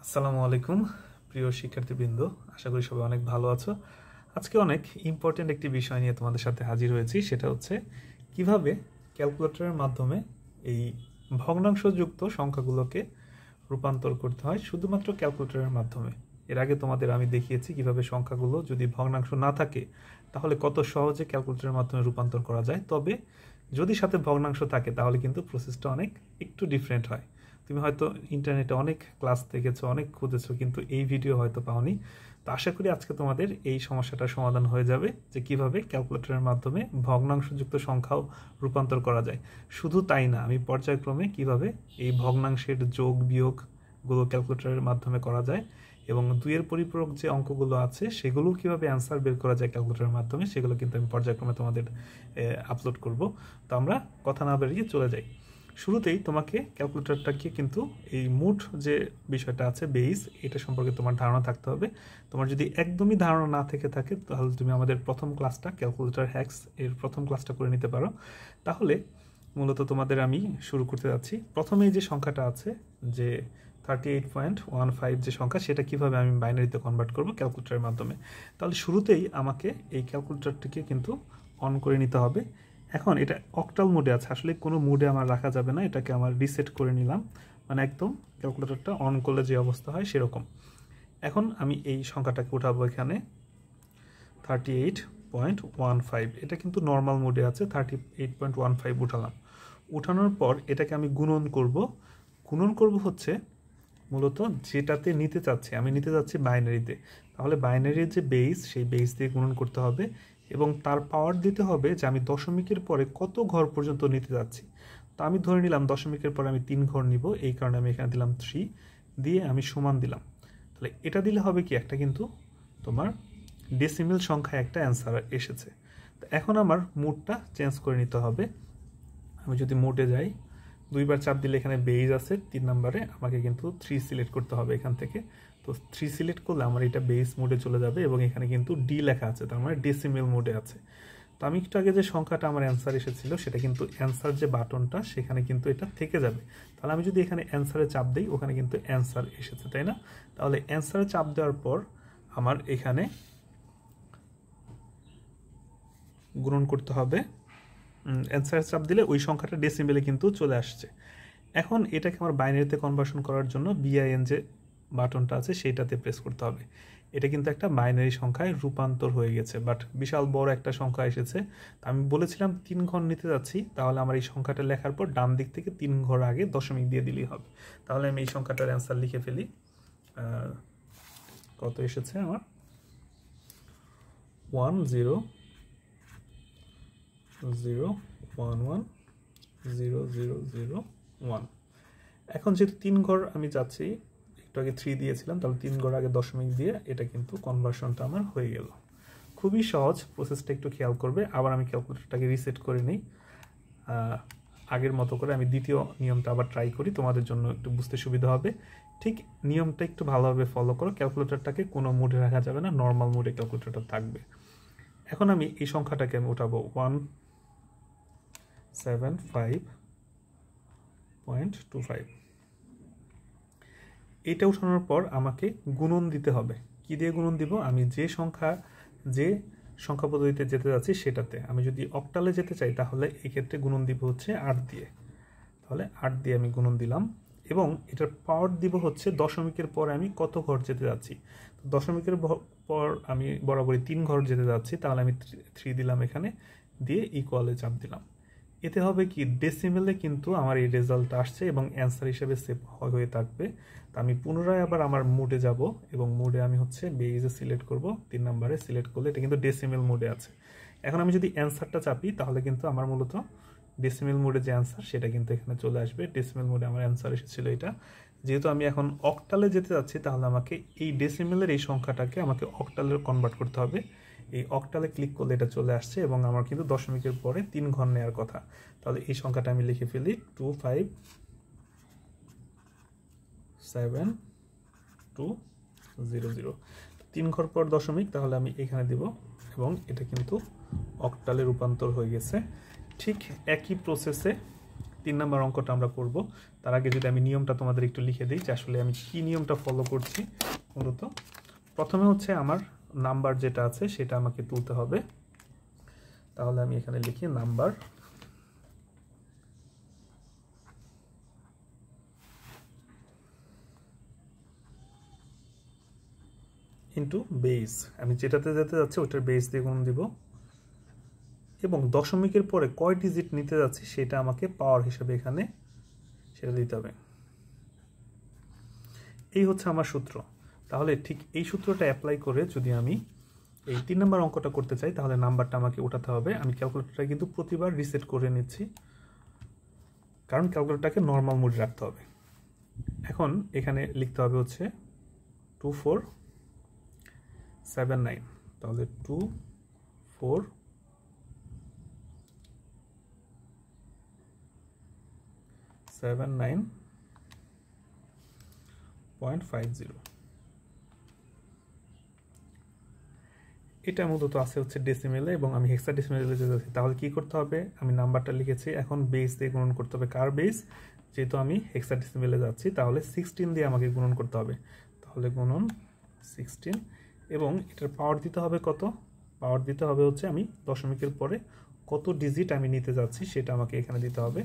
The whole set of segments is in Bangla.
আসসালামু আলাইকুম প্রিয় শিক্ষার্থীবৃন্দ, আশা করি সবাই অনেক ভালো আছো। আজকে অনেক ইম্পর্টেন্ট একটি বিষয় নিয়ে তোমাদের সাথে হাজির হয়েছি, সেটা হচ্ছে কিভাবে ক্যালকুলেটরের মাধ্যমে এই ভগ্নাংশযুক্ত সংখ্যাগুলোকে রূপান্তর করতে হয় শুধুমাত্র ক্যালকুলেটরের মাধ্যমে। এর আগে তোমাদের আমি দেখিয়েছি কিভাবে সংখ্যাগুলো যদি ভগ্নাংশ না থাকে তাহলে কত সহজে ক্যালকুলেটরের মাধ্যমে রূপান্তর করা যায়, তবে যদি সাথে ভগ্নাংশ থাকে তাহলে কিন্তু প্রসেসটা অনেক একটু ডিফারেন্ট হয়। তুমি হয়তো ইন্টারনেটে অনেক ক্লাস দেখেছো, অনেক খুঁজেছো, কিন্তু এই ভিডিও হয়তো পাওনি। তো আশা করি আজকে তোমাদের এই সমস্যাটার সমাধান হয়ে যাবে যে কিভাবে ক্যালকুলেটরের মাধ্যমে ভগ্নাংশযুক্ত সংখ্যাও রূপান্তর করা যায়। শুধু তাই না, আমি পর্যায়ক্রমে কিভাবে এই ভগ্নাংশের যোগ বিয়োগগুলো ক্যালকুলেটরের মাধ্যমে করা যায় এবং দুইয়ের পরিপূরক যে অঙ্কগুলো আছে সেগুলো কিভাবে অ্যান্সার বের করা যায় ক্যালকুলেটরের মাধ্যমে, সেগুলো কিন্তু আমি পর্যায়ক্রমে তোমাদের আপলোড করব। তো আমরা কথা না বেরিয়ে চলে যাই। শুরুতেই তোমাকে ক্যালকুলেটরটাকে কিন্তু এই মোট যে বিষয়টা আছে বেস, এটা সম্পর্কে তোমার ধারণা থাকতে হবে। তোমার যদি একদমই ধারণা না থেকে থাকে তাহলে তুমি আমাদের প্রথম ক্লাসটা ক্যালকুলেটর হ্যাক্স এর প্রথম ক্লাসটা করে নিতে পারো। তাহলে মূলত তোমাদের আমি শুরু করতে যাচ্ছি। প্রথমেই যে সংখ্যাটা আছে যে 38.15 যে সংখ্যা, সেটা কিভাবে আমি বাইনারিতে কনভার্ট করব ক্যালকুলেটরের মাধ্যমে। তাহলে শুরুতেই আমাকে এই ক্যালকুলেটরটিকে কিন্তু অন করে নিতে হবে। এখন এটা অক্টাল মোডে আছে, আসলে কোনো মোডে আমার রাখা যাবে না, এটাকে আমার রিসেট করে নিলাম, মানে একদম ক্যালকুলেটরটা অন করলে যে অবস্থা হয় সেরকম। এখন আমি এই সংখ্যাটাকে উঠাবো এখানে 38.15, এটা কিন্তু নর্মাল মোডে আছে। 38.15 উঠালাম। উঠানোর পর এটাকে আমি গুণন করব হচ্ছে মূলত যেটাতে নিতে চাচ্ছি, আমি নিতে চাচ্ছি বাইনারিতে। তাহলে বাইনারির যে বেস, সেই বেস দিয়ে গুণন করতে হবে এবং তার পাওয়ার দিতে হবে যে আমি দশমিকের পরে কত ঘর পর্যন্ত নিতে যাচ্ছি। তো আমি ধরে নিলাম দশমিকের পরে আমি 3 ঘর নিব, এই কারণে আমি এখানে দিলাম 3 দিয়ে আমি সমান দিলাম। তাহলে এটা দিলে হবে কি, একটা কিন্তু তোমার ডেসিমেল সংখ্যায় একটা অ্যান্সার এসেছে। তো এখন আমার মোডটা চেঞ্জ করে নিতে হবে। আমি যদি মোডে যাই, দুইবার চাপ দিলে এখানে বেজ আছে 3 নম্বরে, আমাকে কিন্তু 3 সিলেক্ট করতে হবে এখান থেকে। তো 3 সিলেক্ট করলে আমার এটা বেস মোডে চলে যাবে এবং এখানে কিন্তু ডি লেখা আছে, তার মানে ডেসিমেল মোডে আছে। তো আমি একটু আগে যে সংখ্যাটা আমার অ্যান্সার এসেছিল সেটা কিন্তু অ্যান্সার যে বাটনটা সেখানে কিন্তু এটা থেকে যাবে। তাহলে আমি যদি এখানে অ্যান্সারে চাপ দিই, ওখানে কিন্তু অ্যান্সার এসেছে, তাই না? তাহলে অ্যান্সারে চাপ দেওয়ার পর আমার এখানে গুণন করতে হবে। অ্যান্সারে চাপ দিলে ওই সংখ্যাটা ডেসিমেলে কিন্তু চলে আসছে। এখন এটাকে আমার বাইনারিতে কনভার্সন করার জন্য বিআইএন যে বাটনটা আছে সেইটাতে প্রেস করতে হবে। এটা কিন্তু একটা বাইনারি সংখ্যায় রূপান্তর হয়ে গেছে, বাট বিশাল বড় একটা সংখ্যা এসেছে। আমি বলেছিলাম 3 ঘর নিতে যাচ্ছি, তাহলে আমার এই সংখ্যাটা লেখার পর ডান দিক থেকে 3 ঘর আগে দশমিক দিয়ে দিলেই হবে। তাহলে আমি এই সংখ্যাটার অ্যান্সার লিখে ফেলি। কত এসেছে আমার? 1001100001। এখন যেহেতু 3 ঘর আমি যাচ্ছি, একটু আগে 3 দিয়েছিলাম, তাহলে 3 ঘর আগে দশমিক দিয়ে এটা কিন্তু কনভার্সনটা আমার হয়ে গেল। খুবই সহজ, প্রসেসটা একটু খেয়াল করবে। আবার আমি ক্যালকুলেটরটাকে রিসেট করে নিই আগের মতো করে। আমি দ্বিতীয় নিয়মটা আবার ট্রাই করি, তোমাদের জন্য একটু বুঝতে সুবিধা হবে। ঠিক নিয়মটা একটু ভালোভাবে ফলো করো। ক্যালকুলেটরটাকে কোনো মোডে রাখা যাবে না, নর্মাল মোডে ক্যালকুলেটরটা থাকবে। এখন আমি এই সংখ্যাটাকে আমি উঠাবো 175.25। এটা উঠানোর পর আমাকে গুণন দিতে হবে। কি দিয়ে গুণন দিব? আমি যে সংখ্যা পদ্ধতিতে যেতে যাচ্ছি সেটাতে। আমি যদি অক্টালে যেতে চাই তাহলে এক্ষেত্রে গুণন দিব হচ্ছে 8 দিয়ে। তাহলে 8 দিয়ে আমি গুণন দিলাম এবং এটার পাওয়ার দিব হচ্ছে দশমিকের পরে আমি কত ঘর যেতে যাচ্ছি। দশমিকের পর আমি বরাবরই 3 ঘর যেতে যাচ্ছি, তাহলে আমি 3 দিলাম এখানে, দিয়ে ইকুয়ালে চাপ দিলাম। এতে হবে কি, ডেসিমেলে কিন্তু আমার এই রেজাল্টটা আসছে এবং অ্যান্সার হিসেবে সেভ হয়ে থাকবে। তো আমি পুনরায় আবার আমার মোডে যাব এবং মোডে আমি হচ্ছে বেজে সিলেক্ট করব, 3 নম্বরে সিলেক্ট করলে এটা কিন্তু ডেসিমেল মোডে আছে। এখন আমি যদি অ্যান্সারটা চাপি তাহলে কিন্তু আমার মূলত ডেসিমেল মোডে যে অ্যান্সার সেটা কিন্তু এখানে চলে আসবে। ডেসিমেল মোডে আমার অ্যান্সার এসেছিল এটা। যেহেতু আমি এখন অক্টালে যেতে যাচ্ছি তাহলে আমাকে এই ডেসিমেলের এই সংখ্যাটাকে আমাকে অক্টালে কনভার্ট করতে হবে। এই অক্টালে ক্লিক করলে এটা চলে আসছে এবং আমার কিন্তু দশমিকের পরে 3 ঘর নেওয়ার কথা। তাহলে এই সংখ্যাটা আমি লিখে ফেলি 257.200। 3 ঘর পর দশমিক, তাহলে আমি এখানে দিব এবং এটা কিন্তু অক্টালে রূপান্তর হয়ে গেছে। ঠিক একই প্রসেসে 3 নম্বর অঙ্কটা আমরা করব। তার আগে যদি আমি নিয়মটা তোমাদের একটু লিখে দিই যে আসলে আমি কি নিয়মটা ফলো করছি। মূলত প্রথমে হচ্ছে আমার নাম্বার যেটা আছে সেটা আমাকে তুলতে হবে। তাহলে আমি এখানে লিখি নাম্বার ইন্টু বেস, আমি যেটাতে যেতে যাচ্ছি ওটার বেস দিয়ে গুণ দিব, এবং দশমিকের পরে কয় ডিজিট নিতে যাচ্ছি সেটা আমাকে পাওয়ার হিসেবে এখানে সেটা দিতে হবে। এই হচ্ছে আমার সূত্র। তাহলে ঠিক এই সূত্রটা অ্যাপ্লাই করে যদি আমি এই 3 নম্বর অঙ্কটা করতে চাই তাহলে নাম্বারটা আমাকে উঠাতে হবে। আমি ক্যালকুলেটরটা কিন্তু প্রতিবার রিসেট করে নিচ্ছি, কারণ ক্যালকুলেটরটাকে নর্মাল মোডে রাখতে হবে। এখন এখানে লিখতে হবে হচ্ছে 2479, তাহলে 2479.50। এটা মূলত আছে হচ্ছে ডেসিমেলে এবং আমি হেক্সাডেসিমেলে যেতে। তাহলে কি করতে হবে, আমি নাম্বারটা লিখেছি, এখন বেস দিয়ে গুণন করতে হবে। কার বেস? যেহেতু আমি হেক্সাডেসিমেলে যাচ্ছি তাহলে 16 দিয়ে আমাকে গুণন করতে হবে। তাহলে গুণন 16, এবং এটার পাওয়ার দিতে হবে কত? পাওয়ার দিতে হবে হচ্ছে আমি দশমিকের পরে কত ডিজিট আমি নিতে যাচ্ছি সেটা আমাকে এখানে দিতে হবে।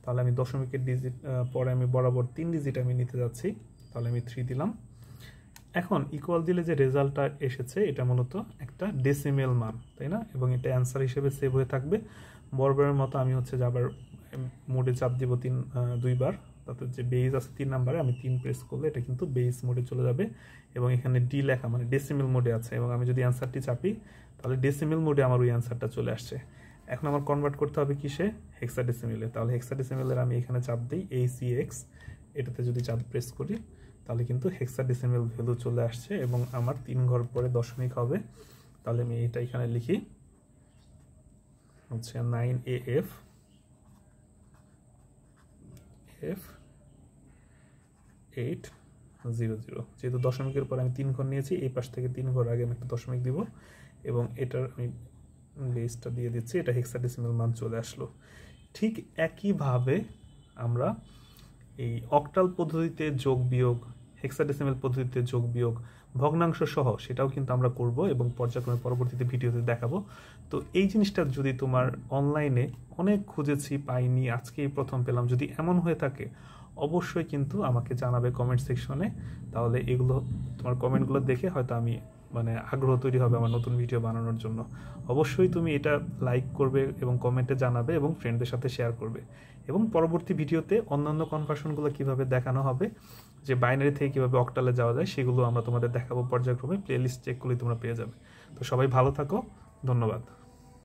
তাহলে আমি দশমিকের ডিজিট পরে আমি বরাবর 3 ডিজিট আমি নিতে যাচ্ছি, তাহলে আমি 3 দিলাম। এখন ইকুয়াল দিলে যে রেজাল্টটা এসেছে এটা মূলত একটা ডেসিমেল মান, তাই না? এবং এটা অ্যান্সার হিসেবে সেভ হয়ে থাকবে। বরাবরের মতো আমি হচ্ছে আবার মোডে চাপ দিব 2বার, তাতে যে বেস আছে 3 নাম্বারে আমি 3 প্রেস করলে এটা কিন্তু বেস মোডে চলে যাবে, এবং এখানে ডি লেখা মানে ডেসিমেল মোডে আছে, এবং আমি যদি অ্যান্সারটি চাপি তাহলে ডেসিমেল মোডে আমার ওই অ্যান্সারটা চলে আসছে। এখন আমার কনভার্ট করতে হবে কিসে? হেক্সাডেসিমেলে। তাহলে হেক্সাডেসিমেলের আমি এখানে চাপ দিই ACX, এটাতে যদি চাপ প্রেস করি তাহলে কিন্তু হেক্সাডেসিমেল ভ্যালু চলে আসছে, এবং আমার 3 ঘর পরে দশমিক হবে। তাহলে আমি এটা এখানে লিখি হচ্ছে 9AF F800। যেহেতু দশমিকের পরে আমি 3 ঘর নিয়েছি, এই পাশ থেকে 3 ঘর আগে আমি একটা দশমিক দিব, এবং এটার আমি বেসটা দিয়ে দিচ্ছি, এটা হেক্সাডেসিমেল মান চলে আসলো। ঠিক একইভাবে আমরা এই অক্টাল পদ্ধতিতে যোগ বিয়োগ, হেক্সাডেসিমেল পদ্ধতিতে যোগ বিয়োগ, ভগ্নাংশ সহ সেটাও কিন্তু আমরা করব এবং পর্যায়ক্রমে পরবর্তীতে ভিডিওতে দেখাবো। তো এই জিনিসটা যদি তোমার অনলাইনে অনেক খুঁজেছি পাইনি, আজকেই প্রথম পেলাম, যদি এমন হয়ে থাকে অবশ্যই কিন্তু আমাকে জানাবে কমেন্ট সেকশনে। তাহলে এগুলো তোমার কমেন্টগুলো দেখে হয়তো আমি মানে আগ্রহ তৈরি হবে আমার নতুন ভিডিও বানানোর জন্য। অবশ্যই তুমি এটা লাইক করবে এবং কমেন্টে জানাবে এবং ফ্রেন্ডদের সাথে শেয়ার করবে, এবং পরবর্তী ভিডিওতে অন্যান্য কনভার্সনগুলো কিভাবে দেখানো হবে, যে বাইনারি থেকে কিভাবে অক্টালে যাওয়া যায় সেগুলো আমরা তোমাদের দেখাবো পর্যায়ক্রমে। প্লেলিস্ট চেক করলে তোমরা পেয়ে যাবে। তো সবাই ভালো থাকো, ধন্যবাদ।